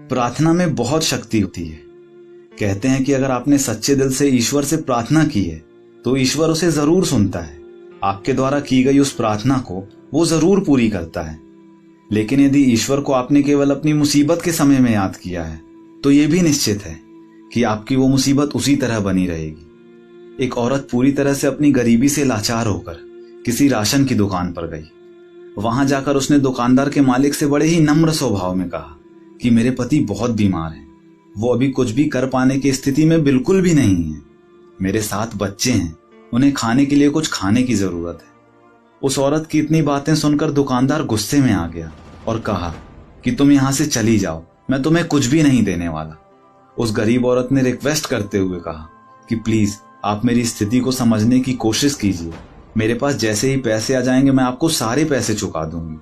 प्रार्थना में बहुत शक्ति होती है। कहते हैं कि अगर आपने सच्चे दिल से ईश्वर से प्रार्थना की है तो ईश्वर उसे जरूर सुनता है। आपके द्वारा की गई उस प्रार्थना को वो जरूर पूरी करता है। लेकिन यदि ईश्वर को आपने केवल अपनी मुसीबत के समय में याद किया है तो ये भी निश्चित है कि आपकी वो मुसीबत उसी तरह बनी रहेगी। एक औरत पूरी तरह से अपनी गरीबी से लाचार होकर किसी राशन की दुकान पर गई। वहां जाकर उसने दुकानदार के मालिक से बड़े ही नम्र स्वभाव में कहा कि मेरे पति बहुत बीमार हैं, वो अभी कुछ भी कर पाने की स्थिति में बिल्कुल भी नहीं है। मेरे 7 बच्चे हैं, उन्हें खाने के लिए कुछ खाने की जरूरत है। उस औरत की इतनी बातें सुनकर दुकानदार गुस्से में आ गया और कहा कि तुम यहां से चली जाओ, मैं तुम्हें कुछ भी नहीं देने वाला। उस गरीब औरत ने रिक्वेस्ट करते हुए कहा कि प्लीज आप मेरी स्थिति को समझने की कोशिश कीजिए, मेरे पास जैसे ही पैसे आ जाएंगे मैं आपको सारे पैसे चुका दूंगी।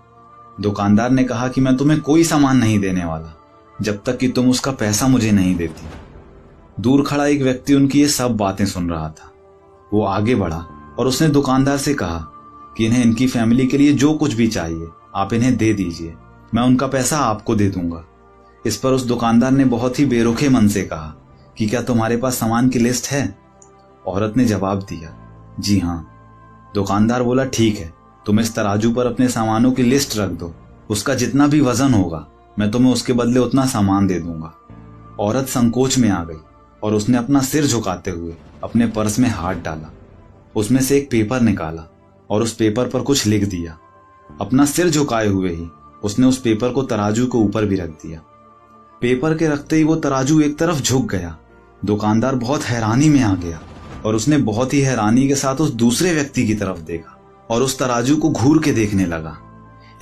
दुकानदार ने कहा कि मैं तुम्हें कोई सामान नहीं देने वाला जब तक कि तुम उसका पैसा मुझे नहीं देती। दूर खड़ा एक व्यक्ति उनकी ये सब बातें सुन रहा था। वो आगे बढ़ा और उसने दुकानदार से कहा कि इन्हें इनकी फैमिली के लिए जो कुछ भी चाहिए आप इन्हें दे दीजिए, मैं उनका पैसा आपको दे दूंगा। इस पर उस दुकानदार ने बहुत ही बेरुखे मन से कहा कि क्या तुम्हारे पास सामान की लिस्ट है? औरत ने जवाब दिया, जी हाँ। दुकानदार बोला, ठीक है, तुम इस तराजू पर अपने सामानों की लिस्ट रख दो, उसका जितना भी वजन होगा मैं तुम्हें उसके बदले उतना सामान दे दूंगा। औरत संकोच में आ गई और उसने अपना सिर झुकाते हुए अपने पर्स में हाथ डाला, उसमें से एक पेपर निकाला और उस पेपर पर कुछ लिख दिया। अपना सिर झुकाए हुए ही उसने उस पेपर को तराजू के ऊपर भी रख दिया। पेपर के रखते ही वो तराजू एक तरफ झुक गया। दुकानदार बहुत हैरानी में आ गया और उसने बहुत ही हैरानी के साथ उस दूसरे व्यक्ति की तरफ देखा और उस तराजू को घूर के देखने लगा।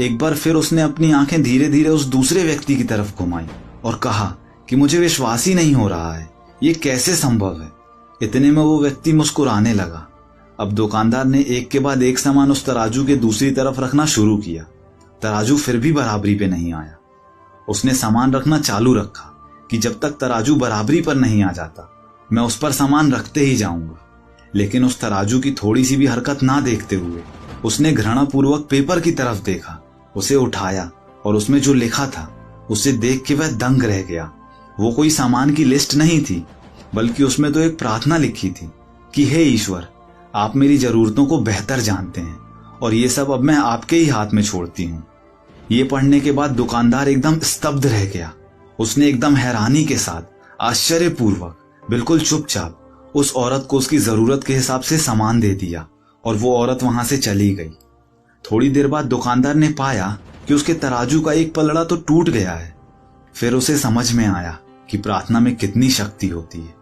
एक बार फिर उसने अपनी आंखें धीरे धीरे उस दूसरे व्यक्ति की तरफ घुमाई और कहा कि मुझे विश्वास ही नहीं हो रहा है, ये कैसे संभव है। इतने में वो व्यक्ति मुस्कुराने लगा। अब दुकानदार ने एक के बाद एक सामान उस तराजू के दूसरी तरफ रखना शुरू किया। तराजू फिर भी बराबरी पे नहीं आया। उसने सामान रखना चालू रखा कि जब तक तराजू बराबरी पर नहीं आ जाता मैं उस पर सामान रखते ही जाऊंगा। लेकिन उस तराजू की थोड़ी सी भी हरकत ना देखते हुए उसने घृणापूर्वक पेपर की तरफ देखा, उसे उठाया और उसमें जो लिखा था उसे देख के वह दंग रह गया। वो कोई सामान की लिस्ट नहीं थी, बल्कि उसमें तो एक प्रार्थना लिखी थी कि हे ईश्वर, आप मेरी जरूरतों को बेहतर जानते हैं और ये सब अब मैं आपके ही हाथ में छोड़ती हूँ। ये पढ़ने के बाद दुकानदार एकदम स्तब्ध रह गया। उसने एकदम हैरानी के साथ, आश्चर्यपूर्वक, बिल्कुल चुपचाप उस औरत को उसकी जरूरत के हिसाब से सामान दे दिया और वो औरत वहां से चली गई। थोड़ी देर बाद दुकानदार ने पाया कि उसके तराजू का एक पलड़ा तो टूट गया है। फिर उसे समझ में आया कि प्रार्थना में कितनी शक्ति होती है।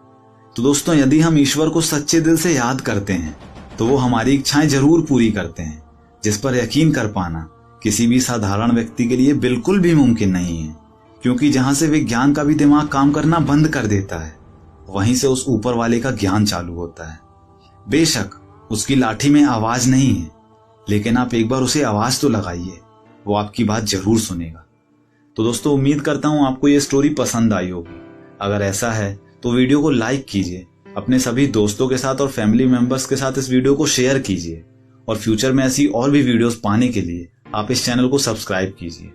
तो दोस्तों, यदि हम ईश्वर को सच्चे दिल से याद करते हैं तो वो हमारी इच्छाएं जरूर पूरी करते हैं, जिस पर यकीन कर पाना किसी भी साधारण व्यक्ति के लिए बिल्कुल भी मुमकिन नहीं है। क्योंकि जहां से विज्ञान का भी दिमाग काम करना बंद कर देता है, वहीं से उस ऊपर वाले का ज्ञान चालू होता है। बेशक उसकी लाठी में आवाज नहीं है, लेकिन आप एक बार उसे आवाज तो लगाइए, वो आपकी बात जरूर सुनेगा। तो दोस्तों, उम्मीद करता हूं आपको ये स्टोरी पसंद आई होगी। अगर ऐसा है तो वीडियो को लाइक कीजिए, अपने सभी दोस्तों के साथ और फैमिली मेंबर्स के साथ इस वीडियो को शेयर कीजिए और फ्यूचर में ऐसी और भी वीडियोस पाने के लिए आप इस चैनल को सब्सक्राइब कीजिए।